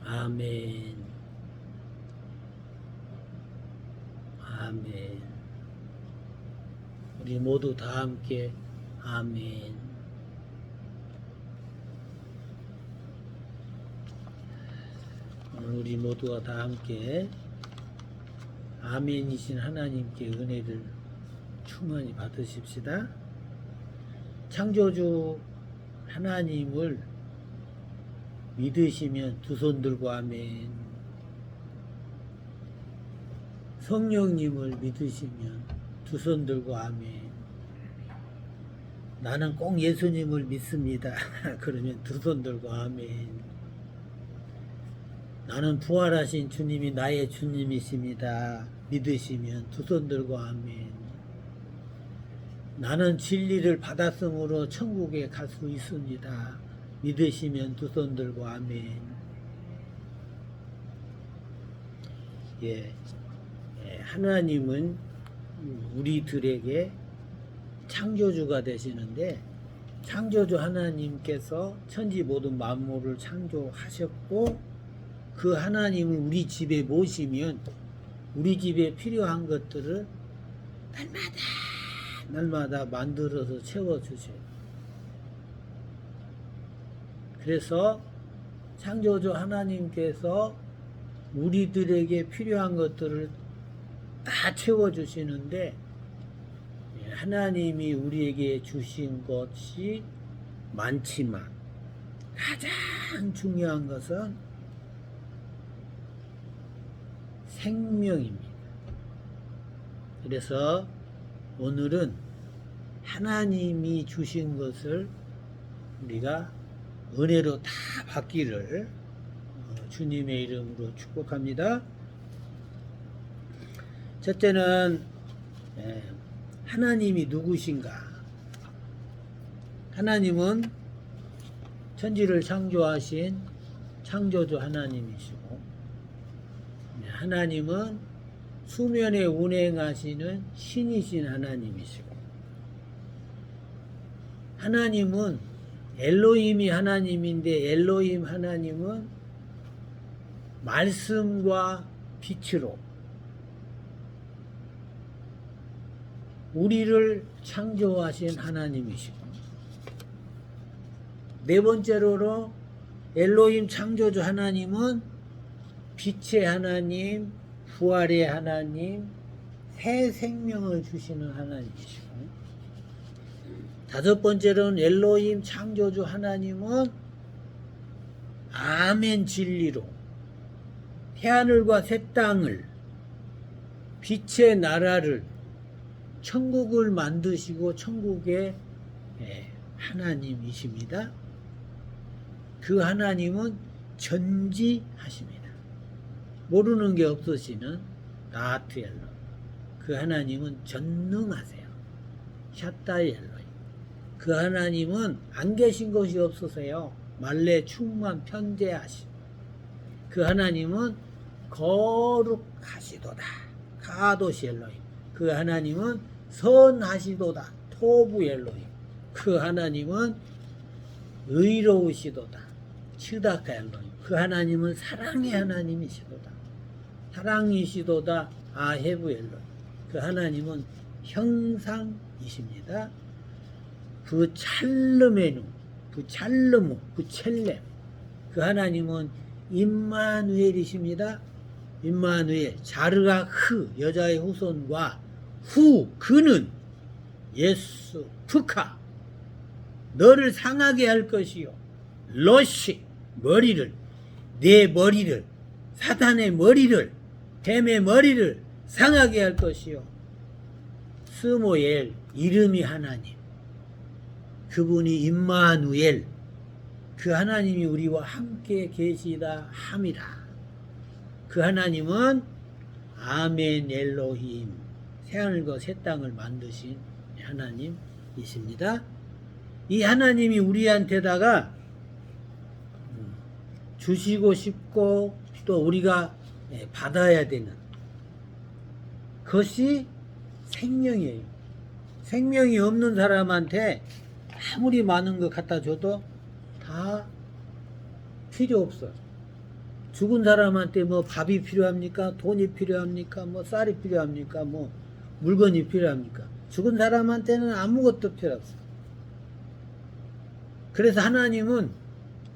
아멘. 아멘. 우리 모두 다 함께 아멘. 우리 모두가 다 함께 아멘이신 하나님께 은혜를 충만히 받으십시다. 창조주 하나님을 믿으시면 두 손 들고 아멘. 성령님을 믿으시면 두 손 들고 아멘. 나는 꼭 예수님을 믿습니다. 그러면 두 손 들고 아멘. 나는 부활하신 주님이 나의 주님이십니다. 믿으시면 두 손 들고 아멘. 나는 진리를 받았으므로 천국에 갈 수 있습니다. 믿으시면 두 손 들고 아멘. 하나님은 우리들에게 창조주가 되시는데, 창조주 하나님께서 천지 모든 만물을 창조하셨고, 그 하나님을 우리 집에 모시면 우리 집에 필요한 것들을 날마다 만들어서 채워주세요. 그래서 창조주 하나님께서 우리들에게 필요한 것들을 다 채워주시는데, 하나님이 우리에게 주신 것이 많지만 가장 중요한 것은 생명입니다. 그래서 오늘은 하나님이 주신 것을 우리가 은혜로 다 받기를 주님의 이름으로 축복합니다. 첫째는 하나님이 누구신가? 하나님은 천지를 창조하신 창조주 하나님이시고, 하나님은 수면에 운행하시는 신이신 하나님이시고, 하나님은 엘로힘이 하나님인데, 엘로힘 하나님은 말씀과 빛으로 우리를 창조하신 하나님이시고, 네 번째로 엘로힘 창조주 하나님은 빛의 하나님, 부활의 하나님, 새 생명을 주시는 하나님이시고, 다섯 번째로는 엘로힘 창조주 하나님은 아멘 진리로 태하늘과 새 땅을, 빛의 나라를, 천국을 만드시고 천국의 하나님이십니다. 그 하나님은 전지하십니다. 모르는 게 없으시는 라트엘로, 그 하나님은 전능하세요. 샤타엘로, 그 하나님은 안 계신 것이 없으세요. 말래 충만 편재하심. 그 하나님은 거룩하시도다. 가도시 엘로힘. 그 하나님은 선하시도다. 토부 엘로힘. 그 하나님은 의로우시도다. 츠다카 엘로힘. 그 하나님은 사랑의 하나님이시도다. 사랑이시도다. 아헤브 엘로힘. 그 하나님은 형상이십니다. 그 찰르메누, 그 찰르무, 그 첼렘. 그 하나님은 임마누엘이십니다. 임마누엘, 자르가 흐, 여자의 후손과 후, 그는 예수, 프카, 너를 상하게 할 것이요. 러시, 머리를, 내 머리를, 사탄의 머리를, 뱀의 머리를 상하게 할 것이요. 스모엘, 이름이 하나님. 그분이 임마누엘, 그 하나님이 우리와 함께 계시다 함이라. 그 하나님은 아멘 엘로힘, 새하늘과 새 땅을 만드신 하나님이십니다. 이 하나님이 우리한테다가 주시고 싶고 또 우리가 받아야 되는 것이 생명이에요. 생명이 없는 사람한테 아무리 많은 거 갖다 줘도 다 필요 없어요. 죽은 사람한테 뭐 밥이 필요합니까? 돈이 필요합니까? 뭐 쌀이 필요합니까? 뭐 물건이 필요합니까? 죽은 사람한테는 아무것도 필요 없어. 그래서 하나님은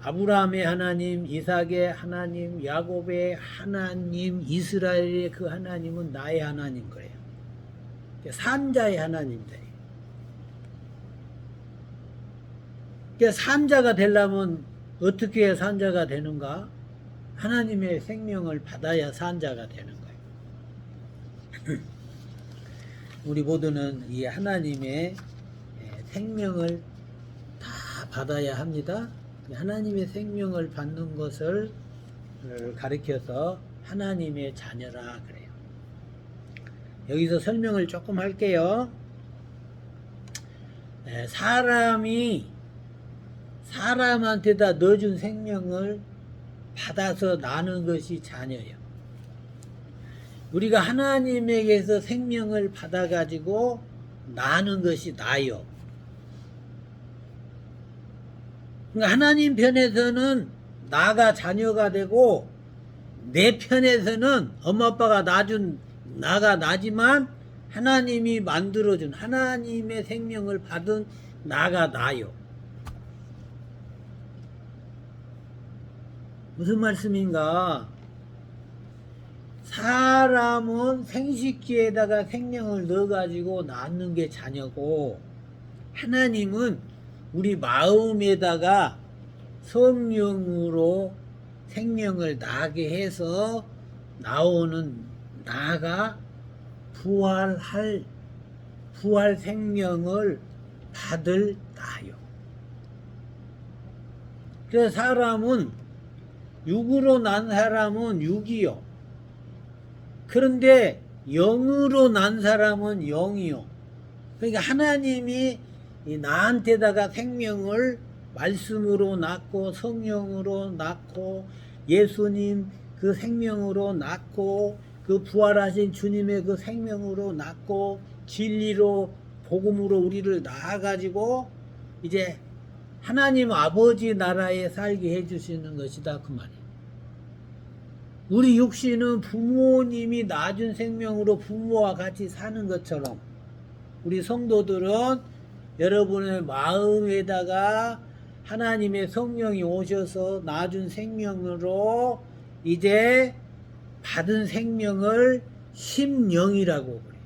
아브라함의 하나님, 이삭의 하나님, 야곱의 하나님, 이스라엘의 그 하나님은 나의 하나님 거예요. 산자의 하나님이다. 그러니까 산자가 되려면 어떻게 해야 산자가 되는가? 하나님의 생명을 받아야 산자가 되는 거예요. 우리 모두는 이 하나님의 생명을 다 받아야 합니다. 하나님의 생명을 받는 것을 가리켜서 하나님의 자녀라 그래요. 여기서 설명을 조금 할게요. 사람이 사람한테다 넣어준 생명을 받아서 나는 것이 자녀예요. 우리가 하나님에게서 생명을 받아가지고 나는 것이 나요. 그러니까 하나님 편에서는 나가 자녀가 되고 내 편에서는 엄마 아빠가 낳아준 나가 나지만 하나님이 만들어준 하나님의 생명을 받은 나가 나요. 무슨 말씀인가? 사람은 생식기에다가 생명을 넣어가지고 낳는 게 자녀고 하나님은 우리 마음에다가 성령으로 생명을 나게 해서 나오는 나가 부활 생명을 받을 나요. 그래서 사람은 육으로 난 사람은 육이요. 그런데 영으로 난 사람은 영이요. 그러니까 하나님이 나한테다가 생명을 말씀으로 낳고 성령으로 낳고 예수님 그 생명으로 낳고 그 부활하신 주님의 그 생명으로 낳고 진리로 복음으로 우리를 낳아가지고 이제 하나님 아버지 나라에 살게 해주시는 것이다 그 말이에요. 우리 육신은 부모님이 낳아준 생명으로 부모와 같이 사는 것처럼 우리 성도들은 여러분의 마음에다가 하나님의 성령이 오셔서 낳아준 생명으로 이제 받은 생명을 심령이라고 그래요.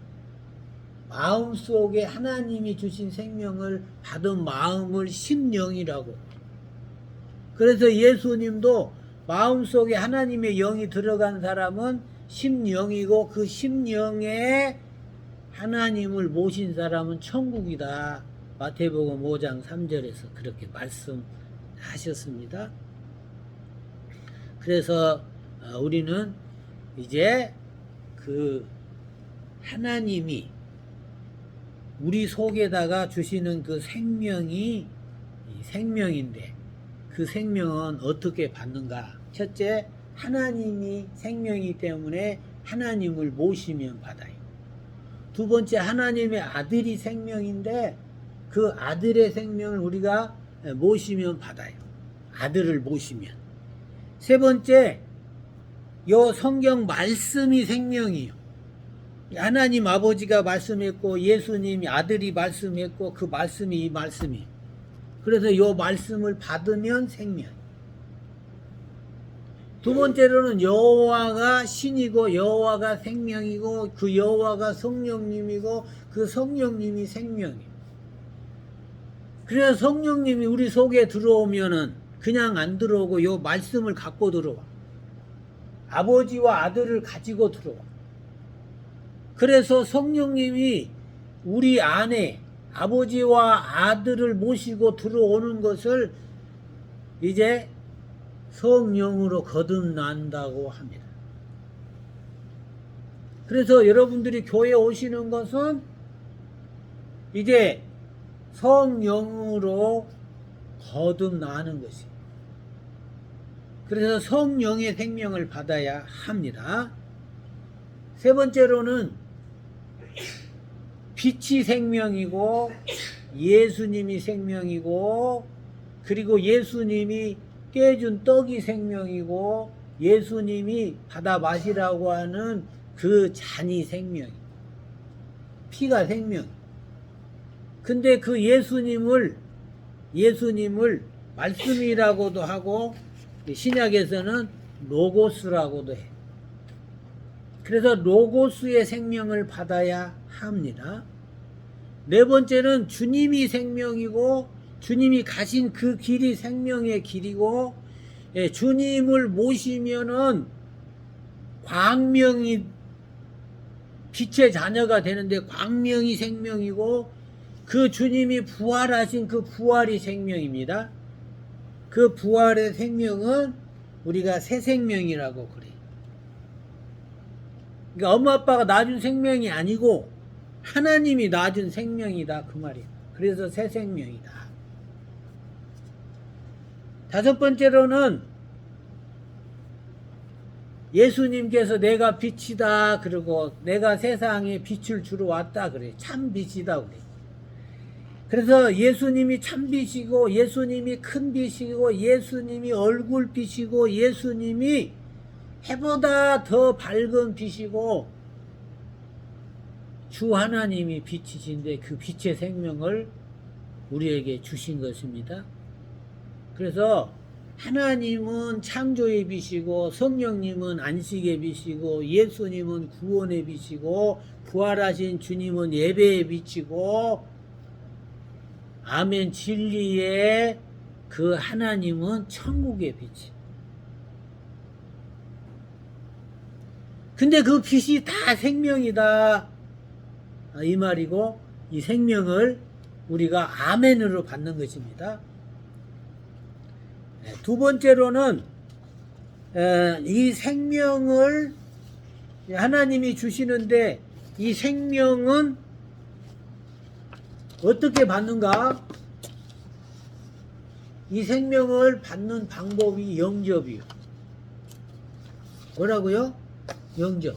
마음속에 하나님이 주신 생명을 받은 마음을 심령이라고. 그래서 예수님도 마음속에 하나님의 영이 들어간 사람은 심령이고 그 심령에 하나님을 모신 사람은 천국이다. 마태복음 5장 3절에서 그렇게 말씀하셨습니다. 그래서 우리는 이제 그 하나님이 우리 속에다가 주시는 그 생명이 생명인데 그 생명은 어떻게 받는가? 첫째, 하나님이 생명이기 때문에 하나님을 모시면 받아요. 두 번째, 하나님의 아들이 생명인데 그 아들의 생명을 우리가 모시면 받아요. 아들을 모시면. 세 번째, 요 성경 말씀이 생명이요. 하나님 아버지가 말씀했고 예수님이 아들이 말씀했고 그 말씀이 이 말씀이에요. 그래서 요 말씀을 받으면 생명. 두 번째로는 여호와가 신이고 여호와가 생명이고 그 여호와가 성령님이고 그 성령님이 생명이에요. 그래서 성령님이 우리 속에 들어오면은 그냥 안 들어오고 요 말씀을 갖고 들어와. 아버지와 아들을 가지고 들어와. 그래서 성령님이 우리 안에 아버지와 아들을 모시고 들어오는 것을 이제 성령으로 거듭난다고 합니다. 그래서 여러분들이 교회에 오시는 것은 이제 성령으로 거듭나는 것이에요. 그래서 성령의 생명을 받아야 합니다. 세 번째로는 빛이 생명이고 예수님이 생명이고 그리고 예수님이 깨준 떡이 생명이고 예수님이 받아 마시라고 하는 그 잔이 생명, 피가 생명. 근데 그 예수님을 말씀이라고도 하고 신약에서는 로고스라고도 해. 그래서 로고스의 생명을 받아야 합니다. 네 번째는 주님이 생명이고 주님이 가신 그 길이 생명의 길이고, 예, 주님을 모시면은 광명이 빛의 자녀가 되는데 광명이 생명이고, 그 주님이 부활하신 그 부활이 생명입니다. 그 부활의 생명은 우리가 새 생명이라고 그래요. 그러니까 엄마 아빠가 낳아준 생명이 아니고 하나님이 낳아준 생명이다 그 말이에요. 그래서 새 생명이다. 다섯 번째로는 예수님께서 내가 빛이다 그러고 내가 세상에 빛을 주러 왔다 그래요. 참 빛이다 그래요. 그래서 예수님이 참 빛이고 예수님이 큰 빛이고 예수님이 얼굴 빛이고 예수님이 해보다 더 밝은 빛이고 주 하나님이 빛이신데 그 빛의 생명을 우리에게 주신 것입니다. 그래서 하나님은 창조의 빛이고 성령님은 안식의 빛이고 예수님은 구원의 빛이고 부활하신 주님은 예배의 빛이고 아멘 진리의 그 하나님은 천국의 빛이. 근데 그 빛이 다 생명이다 이 말이고 이 생명을 우리가 아멘으로 받는 것입니다. 두 번째로는 이 생명을 하나님이 주시는데 이 생명은 어떻게 받는가? 이 생명을 받는 방법이 영접이요. 뭐라고요? 영접.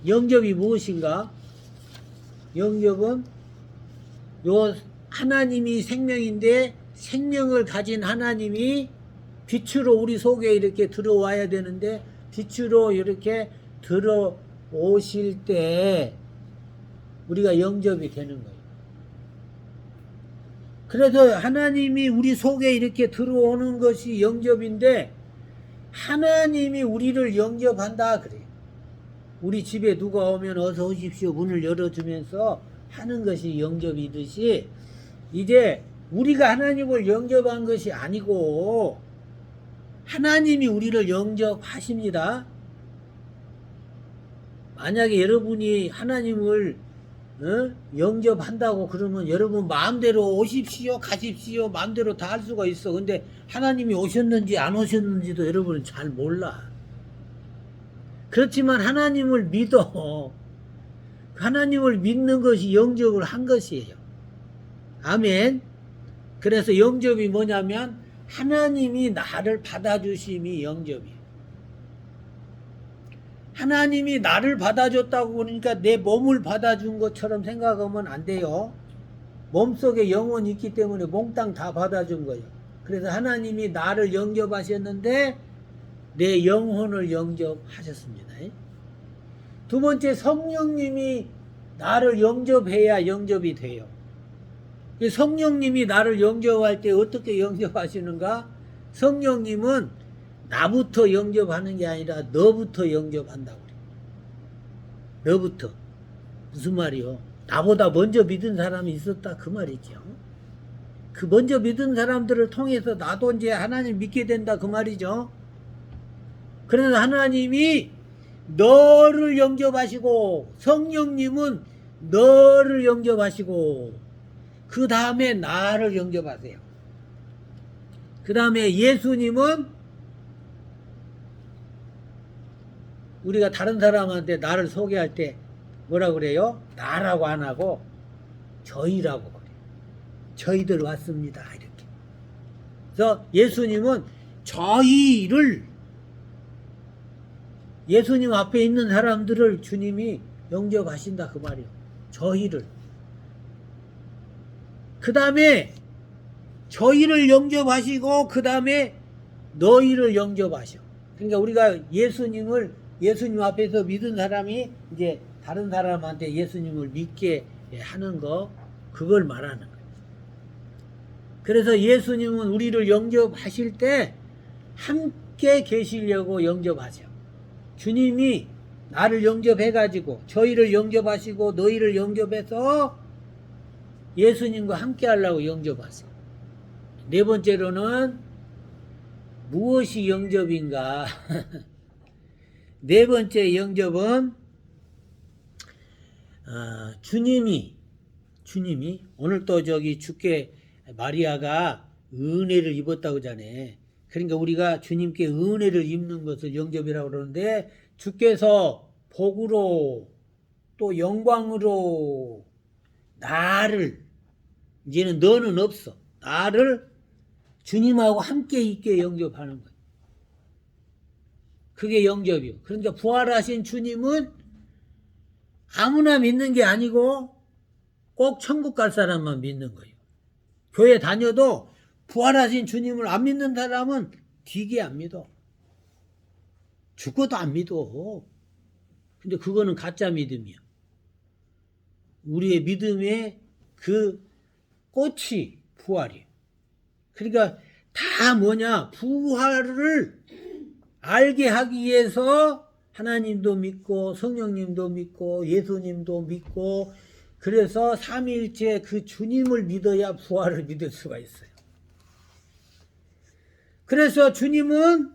영접이 무엇인가? 영접은 요 하나님이 생명인데 생명을 가진 하나님이 빛으로 우리 속에 이렇게 들어와야 되는데 빛으로 이렇게 들어오실 때 우리가 영접이 되는 거예요. 그래서 하나님이 우리 속에 이렇게 들어오는 것이 영접인데 하나님이 우리를 영접한다 그래요. 우리 집에 누가 오면 어서 오십시오 문을 열어주면서 하는 것이 영접이듯이 이제 우리가 하나님을 영접한 것이 아니고 하나님이 우리를 영접하십니다. 만약에 여러분이 하나님을 영접한다고 그러면 여러분 마음대로 오십시오 가십시오 마음대로 다 할 수가 있어. 근데 하나님이 오셨는지 안 오셨는지도 여러분은 잘 몰라. 그렇지만 하나님을 믿어. 하나님을 믿는 것이 영접을 한 것이에요. 아멘. 그래서 영접이 뭐냐면 하나님이 나를 받아주심이 영접이에요. 하나님이 나를 받아줬다고 그러니까 내 몸을 받아준 것처럼 생각하면 안 돼요. 몸속에 영혼이 있기 때문에 몽땅 다 받아준 거예요. 그래서 하나님이 나를 영접하셨는데 내 영혼을 영접하셨습니다. 두 번째, 성령님이 나를 영접해야 영접이 돼요. 성령님이 나를 영접할 때 어떻게 영접하시는가? 성령님은 나부터 영접하는 게 아니라 너부터 영접한다고 그래요. 너부터. 무슨 말이요? 나보다 먼저 믿은 사람이 있었다 그 말이죠. 그 먼저 믿은 사람들을 통해서 나도 이제 하나님 믿게 된다 그 말이죠. 그래서 하나님이 너를 영접하시고 성령님은 너를 영접하시고 그 다음에 나를 영접하세요. 그 다음에 예수님은 우리가 다른 사람한테 나를 소개할 때 뭐라 그래요? 나라고 안 하고 저희라고 그래요. 저희들 왔습니다 이렇게. 그래서 예수님은 저희를 예수님 앞에 있는 사람들을 주님이 영접하신다 그 말이에요. 저희를. 그 다음에 저희를 영접하시고 그 다음에 너희를 영접하셔. 그러니까 우리가 예수님 앞에서 믿은 사람이 이제 다른 사람한테 예수님을 믿게 하는 거, 그걸 말하는 거예요. 그래서 예수님은 우리를 영접하실 때 함께 계시려고 영접하셔. 주님이 나를 영접해가지고 저희를 영접하시고 너희를 영접해서 예수님과 함께 하려고 영접하세요. 네 번째로는 무엇이 영접인가? 네 번째 영접은 주님이 오늘 또 저기 주께 마리아가 은혜를 입었다고 하잖아요. 그러니까 우리가 주님께 은혜를 입는 것을 영접이라고 그러는데, 주께서 복으로 또 영광으로 나를, 이제는 너는 없어, 나를 주님하고 함께 있게 영접하는 거예요. 그게 영접이요. 그러니까 부활하신 주님은 아무나 믿는 게 아니고 꼭 천국 갈 사람만 믿는 거예요. 교회 다녀도 부활하신 주님을 안 믿는 사람은 되게 안 믿어. 죽어도 안 믿어. 근데 그거는 가짜 믿음이야. 우리의 믿음의 그 꽃이 부활이에요. 그러니까 다 뭐냐, 부활을 알게 하기 위해서 하나님도 믿고 성령님도 믿고 예수님도 믿고, 그래서 삼위일체 그 주님을 믿어야 부활을 믿을 수가 있어요. 그래서 주님은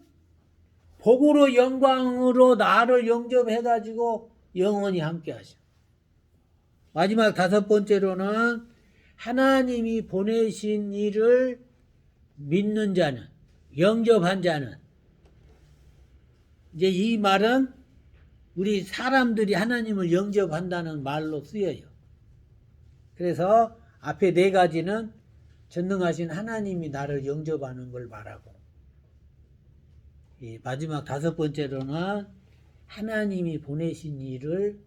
복으로 영광으로 나를 영접해가지고 영원히 함께 하셔. 마지막 다섯 번째로는 하나님이 보내신 이를 믿는 자는, 영접한 자는, 이제 이 말은 우리 사람들이 하나님을 영접한다는 말로 쓰여요. 그래서 앞에 네 가지는 전능하신 하나님이 나를 영접하는 걸 말하고, 이 마지막 다섯 번째로는 하나님이 보내신 이를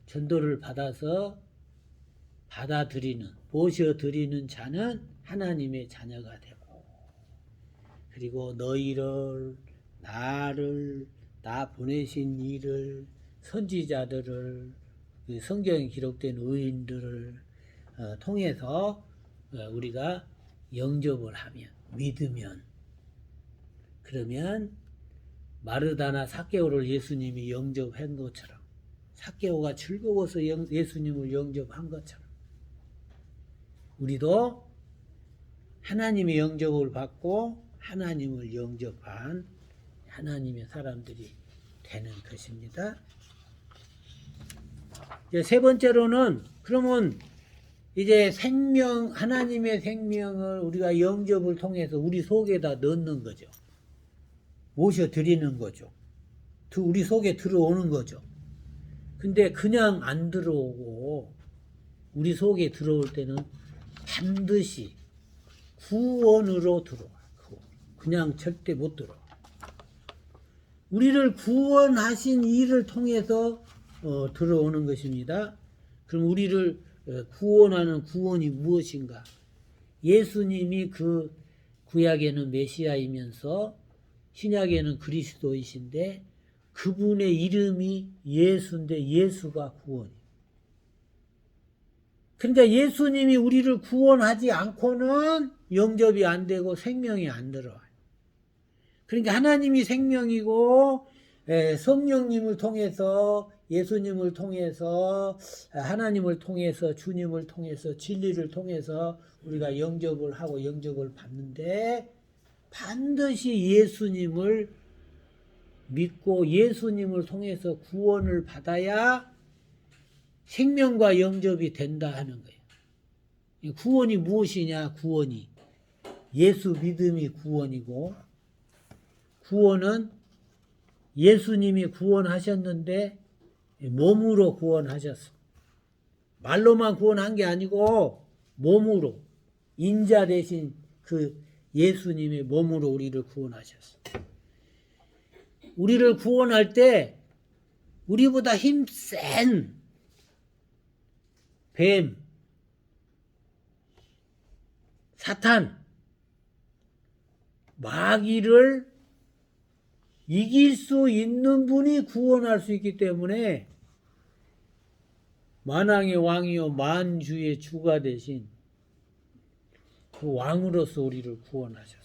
전도를 받아서 받아들이는, 모셔드리는 자는 하나님의 자녀가 되고, 그리고 너희를, 나를, 나 보내신 이를, 선지자들을, 성경에 기록된 의인들을 통해서 우리가 영접을 하면, 믿으면, 그러면 마르다나 삭개오를 예수님이 영접한 것처럼, 삭개오가 즐거워서 예수님을 영접한 것처럼, 우리도 하나님의 영접을 받고 하나님을 영접한 하나님의 사람들이 되는 것입니다. 세 번째로는, 그러면 이제 생명, 하나님의 생명을 우리가 영접을 통해서 우리 속에다 넣는 거죠. 모셔드리는 거죠. 우리 속에 들어오는 거죠. 근데 그냥 안 들어오고 우리 속에 들어올 때는 반드시 구원으로 들어와. 그냥 절대 못 들어와. 우리를 구원하신 이를 통해서 들어오는 것입니다. 그럼 우리를 구원하는 구원이 무엇인가? 예수님이 그 구약에는 메시아이면서 신약에는 그리스도이신데, 그분의 이름이 예수인데 예수가 구원이에요. 그러니까 예수님이 우리를 구원하지 않고는 영접이 안 되고 생명이 안 들어와요. 그러니까 하나님이 생명이고, 성령님을 통해서, 예수님을 통해서, 하나님을 통해서, 주님을 통해서, 진리를 통해서 우리가 영접을 하고 영접을 받는데, 반드시 예수님을 믿고 예수님을 통해서 구원을 받아야 생명과 영접이 된다 하는 거예요. 구원이 무엇이냐? 구원이 예수 믿음이 구원이고, 구원은 예수님이 구원하셨는데 몸으로 구원하셨어. 말로만 구원한 게 아니고 몸으로, 인자 대신 그 예수님의 몸으로 우리를 구원하셨어. 우리를 구원할 때 우리보다 힘센 뱀, 사탄, 마귀를 이길 수 있는 분이 구원할 수 있기 때문에 만왕의 왕이요 만주의 주가 되신 그 왕으로서 우리를 구원하셨어.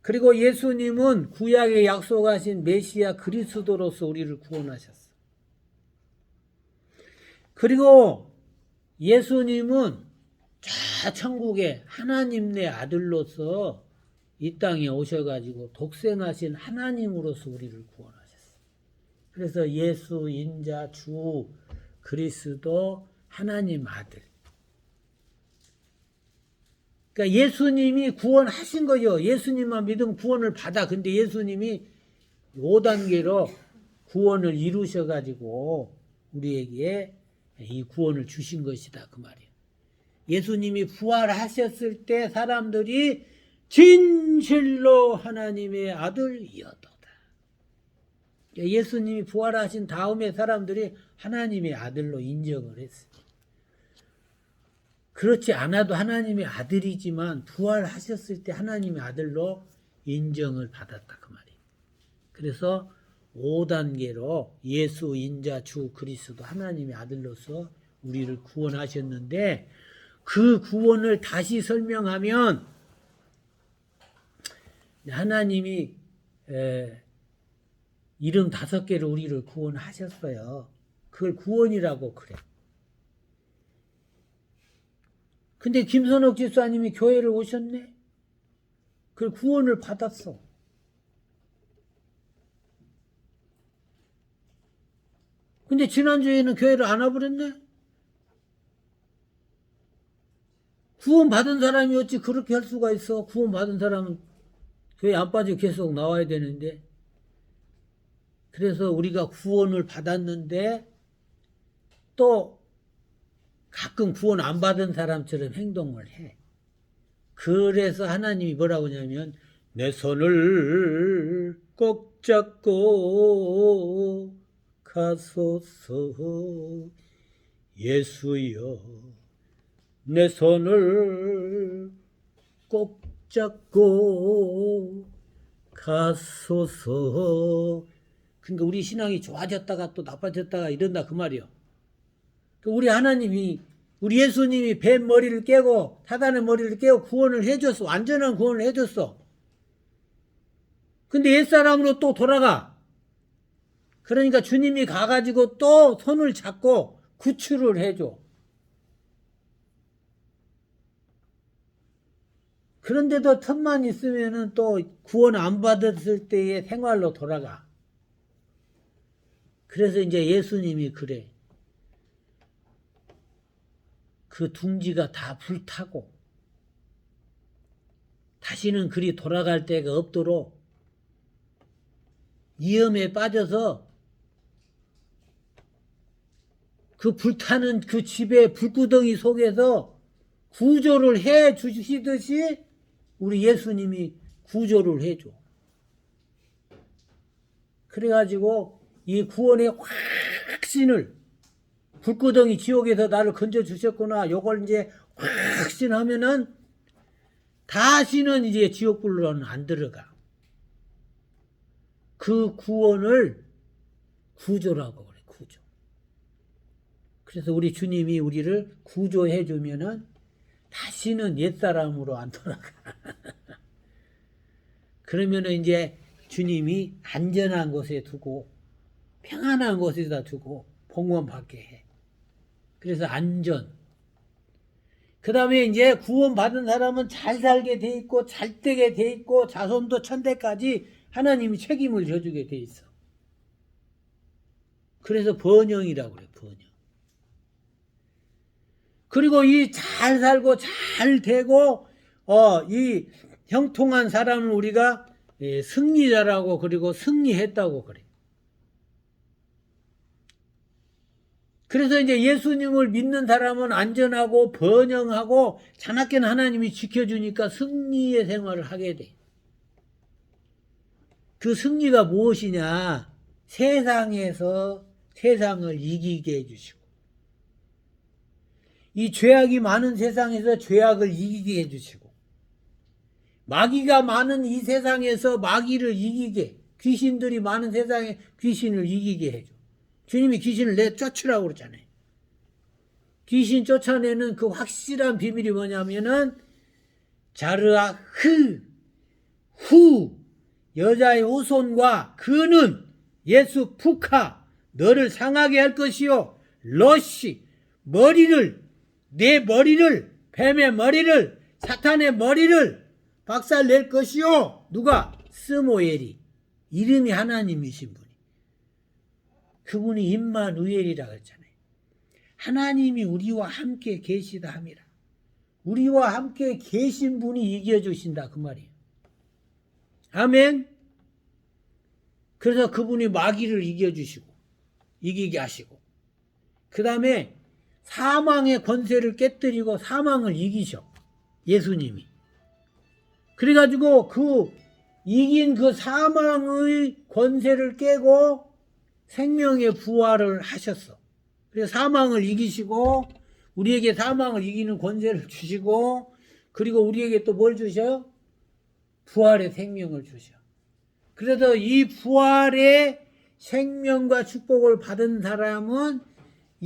그리고 예수님은 구약에 약속하신 메시아 그리스도로서 우리를 구원하셨어. 그리고 예수님은 저 천국에 하나님의 아들로서 이 땅에 오셔가지고 독생하신 하나님으로서 우리를 구원하셨어. 그래서 예수, 인자, 주, 그리스도, 하나님 아들. 그러니까 예수님이 구원하신 거죠. 예수님만 믿으면 구원을 받아. 근데 예수님이 5단계로 구원을 이루셔가지고 우리에게 이 구원을 주신 것이다. 그 말이에요. 예수님이 부활하셨을 때 사람들이 진실로 하나님의 아들이었도다. 예수님이 부활하신 다음에 사람들이 하나님의 아들로 인정을 했어요. 그렇지 않아도 하나님의 아들이지만 부활하셨을 때 하나님의 아들로 인정을 받았다. 그 말이에요. 그래서 5단계로 예수, 인자, 주, 그리스도 하나님의 아들로서 우리를 구원하셨는데 그 구원을 다시 설명하면 하나님이 75개로 우리를 구원하셨어요. 그걸 구원이라고 그래. 근데 김선옥 집사님이 교회를 오셨네? 그걸 구원을 받았어. 근데 지난주에는 교회를 안 와버렸네? 구원받은 사람이 어찌 그렇게 할 수가 있어? 구원받은 사람은 교회 안 빠지고 계속 나와야 되는데. 그래서 우리가 구원을 받았는데 또 가끔 구원 안 받은 사람처럼 행동을 해. 그래서 하나님이 뭐라고 하냐면 내 손을 꼭 잡고 가소서 예수여 내 손을 꼭 잡고 가소서. 그러니까 우리 신앙이 좋아졌다가 또 나빠졌다가 이런다 그 말이요. 우리 하나님이 우리 예수님이 뱀 머리를 깨고 사단의 머리를 깨고 구원을 해줬어. 완전한 구원을 해줬어. 근데 옛사람으로 또 돌아가. 그러니까 주님이 가가지고 또 손을 잡고 구출을 해줘. 그런데도 틈만 있으면은 또 구원 안 받았을 때의 생활로 돌아가. 그래서 이제 예수님이 그래. 그 둥지가 다 불타고 다시는 그리 돌아갈 데가 없도록 위험에 빠져서 그 불타는 그 집의 불구덩이 속에서 구조를 해 주시듯이 우리 예수님이 구조를 해줘. 그래가지고 이 구원의 확신을 불구덩이 지옥에서 나를 건져주셨구나. 요걸 이제 확신하면은 다시는 이제 지옥불로는 안 들어가. 그 구원을 구조라고 그래, 구조. 그래서 우리 주님이 우리를 구조해주면은 다시는 옛사람으로 안 돌아가. 그러면은 이제 주님이 안전한 곳에 두고 평안한 곳에다 두고 봉헌받게 해. 그래서 안전. 그 다음에 이제 구원받은 사람은 잘 살게 돼 있고 잘 되게 돼 있고 자손도 천대까지 하나님이 책임을 져주게 돼 있어. 그래서 번영이라고 그래, 번영. 그리고 이 잘 살고 잘 되고 이 형통한 사람을 우리가 승리자라고 그리고 승리했다고 그래. 그래서 이제 예수님을 믿는 사람은 안전하고 번영하고 자나깨나 하나님이 지켜주니까 승리의 생활을 하게 돼. 그 승리가 무엇이냐? 세상에서 세상을 이기게 해주시고 이 죄악이 많은 세상에서 죄악을 이기게 해주시고 마귀가 많은 이 세상에서 마귀를 이기게, 귀신들이 많은 세상에 귀신을 이기게 해줘. 주님이 귀신을 내쫓으라고 그러잖아요. 귀신 쫓아내는 그 확실한 비밀이 뭐냐면은 자르아 후 여자의 후손과 그는 예수 푸카 너를 상하게 할 것이요 러시 내 머리를 뱀의 머리를 사탄의 머리를 박살낼 것이요. 누가? 스모엘이 이름이 하나님이신 분이. 그분이 임마누엘이라고 했잖아요. 하나님이 우리와 함께 계시다 함이라. 우리와 함께 계신 분이 이겨주신다 그 말이에요. 아멘. 그래서 그분이 마귀를 이기게 하시고 그 다음에 사망의 권세를 깨뜨리고 사망을 이기셔. 예수님이. 그래가지고 이긴 그 사망의 권세를 깨고 생명의 부활을 하셨어. 그래서 사망을 이기시고 우리에게 사망을 이기는 권세를 주시고 그리고 우리에게 또 뭘 주셔요? 부활의 생명을 주셔. 그래서 이 부활의 생명과 축복을 받은 사람은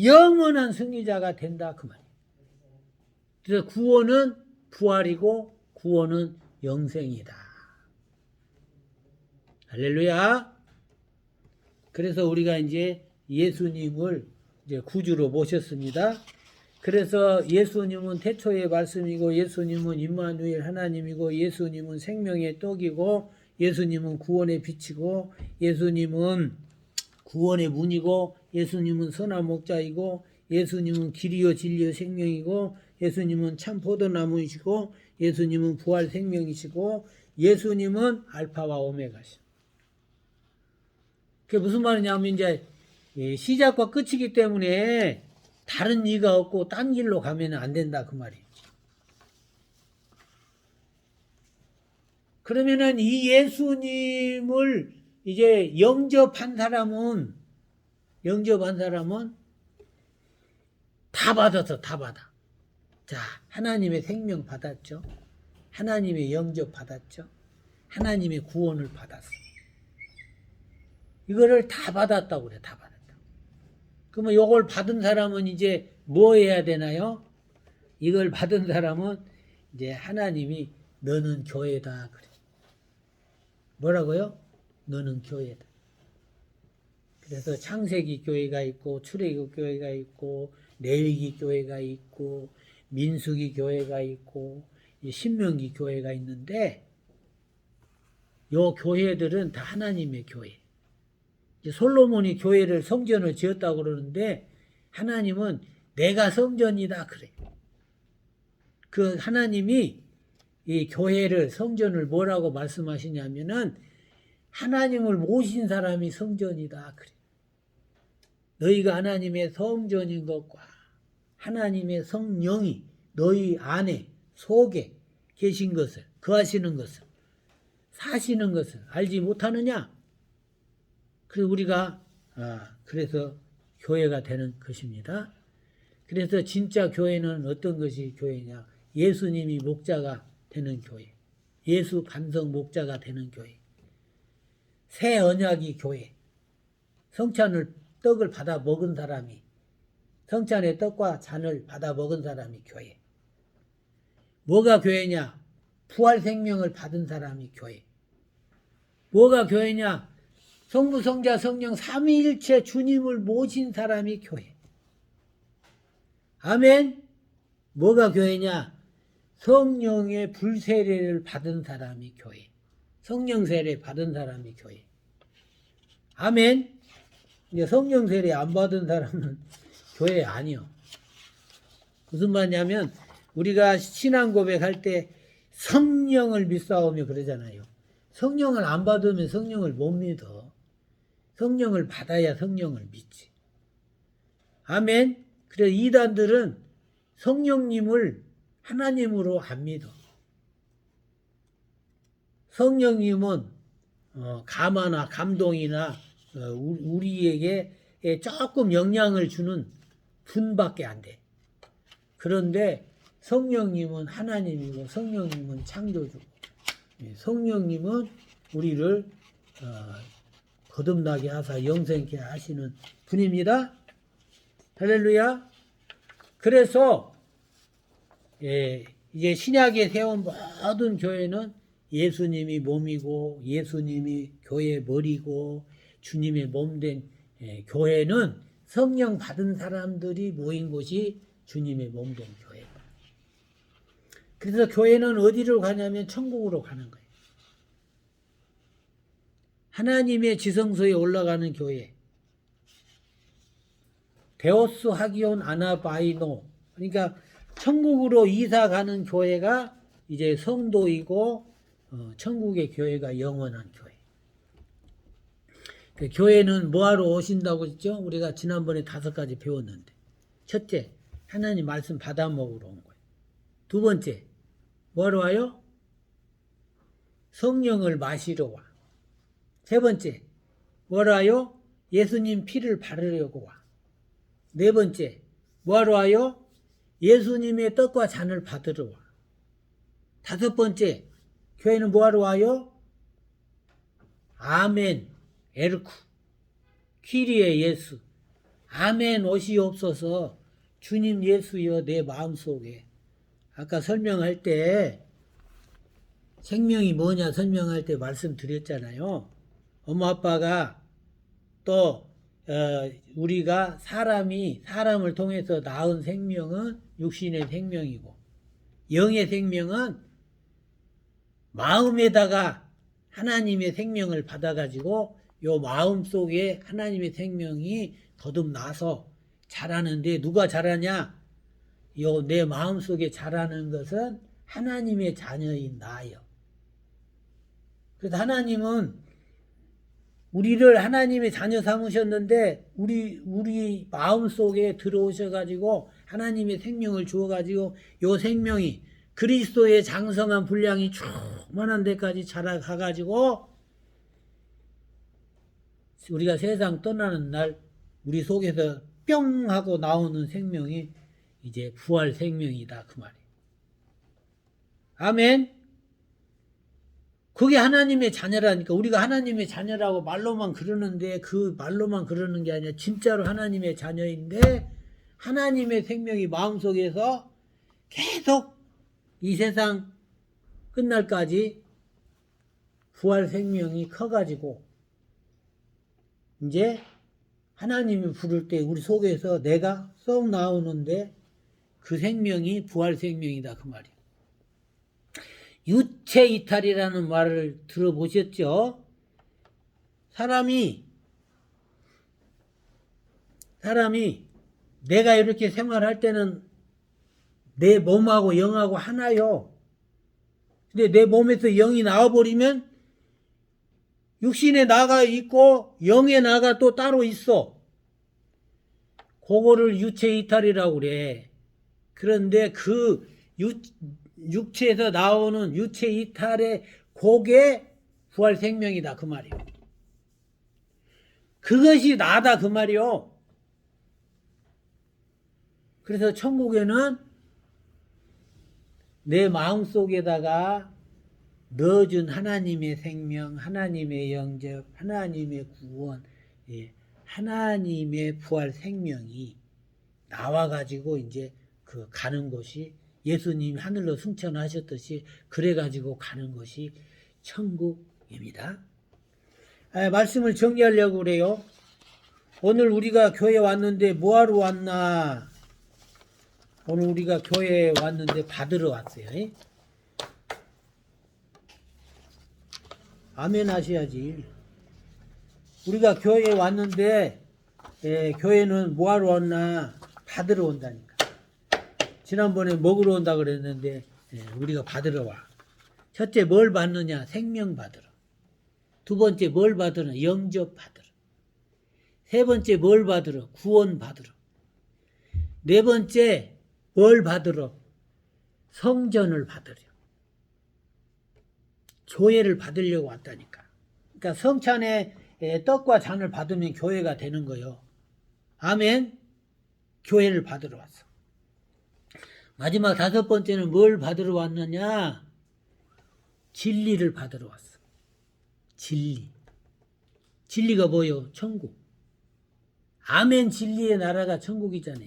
영원한 승리자가 된다 그 말이에요. 그래서 구원은 부활이고 구원은 영생이다. 할렐루야. 그래서 우리가 이제 예수님을 이제 구주로 모셨습니다. 그래서 예수님은 태초의 말씀이고 예수님은 임마누엘 하나님이고 예수님은 생명의 떡이고 예수님은 구원의 빛이고 예수님은 구원의 문이고 예수님은 선한 목자이고 예수님은 길이요 진리요 생명이고 예수님은 참 포도나무이시고 예수님은 부활 생명이시고 예수님은 알파와 오메가시오. 그게 무슨 말이냐면 이제 시작과 끝이기 때문에 다른 이가 없고 딴 길로 가면 안 된다 그 말이에요. 그러면은 이 예수님을 이제 영접한 사람은 다 받았어. 다 받아. 자, 하나님의 생명 받았죠. 하나님의 영접 받았죠. 하나님의 구원을 받았어. 이거를 다 받았다고 그래. 다 받았다. 그러면 이걸 받은 사람은 이제 뭐 해야 되나요? 이걸 받은 사람은 이제 하나님이 너는 교회다 그래. 뭐라고요? 너는 교회다. 그래서 창세기 교회가 있고 출애굽 교회가 있고 레위기 교회가 있고 민수기 교회가 있고 신명기 교회가 있는데 요 교회들은 다 하나님의 교회. 솔로몬이 교회를 성전을 지었다고 그러는데 하나님은 내가 성전이다 그래. 그 하나님이 이 교회를 성전을 뭐라고 말씀하시냐면은 하나님을 모신 사람이 성전이다 그래. 너희가 하나님의 성전인 것과 하나님의 성령이 너희 안에 속에 계신 것을 거하시는 것을 사시는 것을 알지 못하느냐? 그래서 우리가 그래서 교회가 되는 것입니다. 그래서 진짜 교회는 어떤 것이 교회냐? 예수님이 목자가 되는 교회. 예수 반석 목자가 되는 교회. 새 언약이 교회. 성찬을 떡을 받아 먹은 사람이 성찬의 떡과 잔을 받아 먹은 사람이 교회. 뭐가 교회냐? 부활 생명을 받은 사람이 교회. 뭐가 교회냐? 성부, 성자, 성령 삼위일체 주님을 모신 사람이 교회. 아멘. 뭐가 교회냐? 성령의 불세례를 받은 사람이 교회. 성령 세례 받은 사람이 교회. 아멘. 이제 성령 세례 안 받은 사람은 교회 아니요. 무슨 말이냐면 우리가 신앙 고백할 때 성령을 믿사오며 그러잖아요. 성령을 안 받으면 성령을 못 믿어. 성령을 받아야 성령을 믿지. 아멘. 그래서 이단들은 성령님을 하나님으로 안 믿어. 성령님은 감화나 감동이나 우리에게 조금 영향을 주는 분밖에 안 돼. 그런데 성령님은 하나님이고 성령님은 창조주고 성령님은 우리를 거듭나게 하사 영생케 하시는 분입니다. 할렐루야. 그래서 이제 신약에 세운 모든 교회는 예수님이 몸이고 예수님이 교회 머리고 주님의 몸된 교회는 성령 받은 사람들이 모인 곳이 주님의 몸된 교회. 그래서 교회는 어디로 가냐면 천국으로 가는 거예요. 하나님의 지성소에 올라가는 교회. 데오스 하기온 아나바이노. 그러니까 천국으로 이사 가는 교회가 이제 성도이고 천국의 교회가 영원한 교회. 그 교회는 뭐하러 오신다고 했죠? 우리가 지난번에 5가지 배웠는데. 첫째, 하나님 말씀 받아 먹으러 온 거예요. 두 번째, 뭐하러 와요? 성령을 마시러 와. 세 번째, 뭐하러 와요? 예수님 피를 바르려고 와. 네 번째, 뭐하러 와요? 예수님의 떡과 잔을 받으러 와. 다섯 번째, 교회는 뭐하러 와요? 아멘, 에르쿠, 키리에 예수, 아멘 오시옵소서, 주님 예수여 내 마음속에. 아까 설명할 때 생명이 뭐냐 설명할 때 말씀드렸잖아요. 엄마 아빠가 또 우리가 사람을 통해서 낳은 생명은 육신의 생명이고 영의 생명은 마음에다가 하나님의 생명을 받아가지고 요 마음 속에 하나님의 생명이 거듭나서 자라는데 누가 자라냐? 요 내 마음 속에 자라는 것은 하나님의 자녀인 나요. 그래서 하나님은 우리를 하나님의 자녀 삼으셨는데 우리 마음 속에 들어오셔가지고 하나님의 생명을 주어가지고 요 생명이 그리스도의 장성한 분량이 충만한 데까지 자라가가지고 우리가 세상 떠나는 날 우리 속에서 뿅 하고 나오는 생명이 이제 부활 생명이다 그 말이에요. 아멘. 그게 하나님의 자녀라니까. 우리가 하나님의 자녀라고 말로만 그러는데 그 말로만 그러는 게 아니라 진짜로 하나님의 자녀인데 하나님의 생명이 마음속에서 계속 이 세상 끝날까지 부활 생명이 커가지고 이제 하나님이 부를 때 우리 속에서 내가 쏙 나오는데 그 생명이 부활 생명이다 그 말이에요. 유체 이탈이라는 말을 들어보셨죠? 사람이 내가 이렇게 생활할 때는 내 몸하고 영하고 하나요. 근데 내 몸에서 영이 나와버리면 육신에 나가 있고 영에 나가 또 따로 있어. 그거를 유체 이탈이라고 그래. 그런데 그 육체에서 나오는 유체 이탈의 그게 부활 생명이다 그 말이요. 그것이 나다 그 말이요. 그래서 천국에는 내 마음속에다가 넣어준 하나님의 생명, 하나님의 영접, 하나님의 구원, 하나님의 부활 생명이 나와가지고 이제 그 가는 곳이 예수님이 하늘로 승천하셨듯이 그래가지고 가는 것이 천국입니다. 말씀을 정리하려고 그래요. 오늘 우리가 교회 왔는데 뭐하러 왔나? 오늘 우리가 교회에 왔는데 받으러 왔어요. 아멘 하셔야지. 우리가 교회에 왔는데 교회는 뭐하러 왔나? 받으러 온다니까. 지난번에 먹으러 온다 그랬는데 우리가 받으러 와. 첫째 뭘 받느냐? 생명 받으러. 두 번째 뭘 받으러? 영접 받으러. 세 번째 뭘 받으러? 구원 받으러. 네 번째 뭘 받으러? 성전을 받으려. 교회를 받으려고 왔다니까. 그러니까 성찬에 떡과 잔을 받으면 교회가 되는 거요. 아멘. 교회를 받으러 왔어. 마지막 5번째는 뭘 받으러 왔느냐? 진리를 받으러 왔어. 진리. 진리가 뭐요? 천국. 아멘 진리의 나라가 천국이잖아.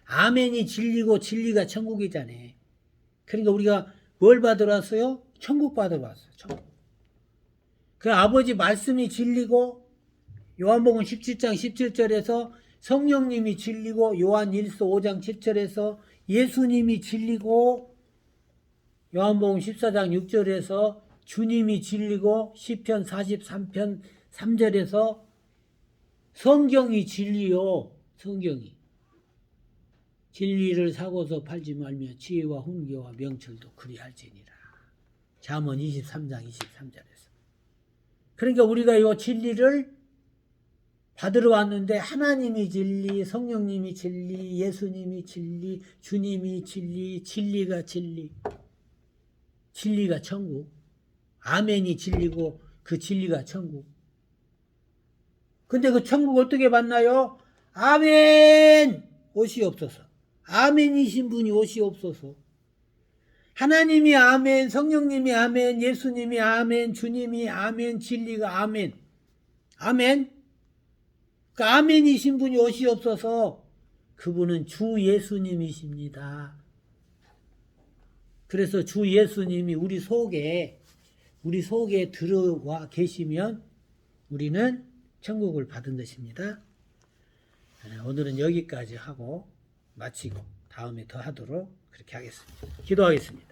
아멘이 진리고 진리가 천국이잖아. 그러니까 우리가 뭘 받으러 왔어요? 천국 받으러 왔어요. 천국. 그 아버지 말씀이 진리고 요한복음 17장 17절에서 성령님이 진리고 요한 1서 5장 7절에서 예수님이 진리고 요한복음 14장 6절에서 주님이 진리고 시편 43편 3절에서 성경이 진리요. 성경이. 진리를 사고서 팔지 말며 지혜와 훈계와 명철도 그리할지니라. 잠언 23장 23절에서. 그러니까 우리가 이 진리를 받으러 왔는데 하나님이 진리, 성령님이 진리, 예수님이 진리, 주님이 진리, 진리가 진리. 진리가 천국. 아멘이 진리고 그 진리가 천국. 근데 그 천국 어떻게 받나요? 아멘! 옷이 없어서. 아멘이신 분이 옷이 없어서. 하나님이 아멘, 성령님이 아멘, 예수님이 아멘, 주님이 아멘, 진리가 아멘. 아멘? 그 아멘이신 분이 옷이 없어서 그분은 주 예수님이십니다. 그래서 주 예수님이 우리 속에 들어와 계시면 우리는 천국을 받은 것입니다. 오늘은 여기까지 하고 마치고 다음에 더 하도록 그렇게 하겠습니다. 기도하겠습니다.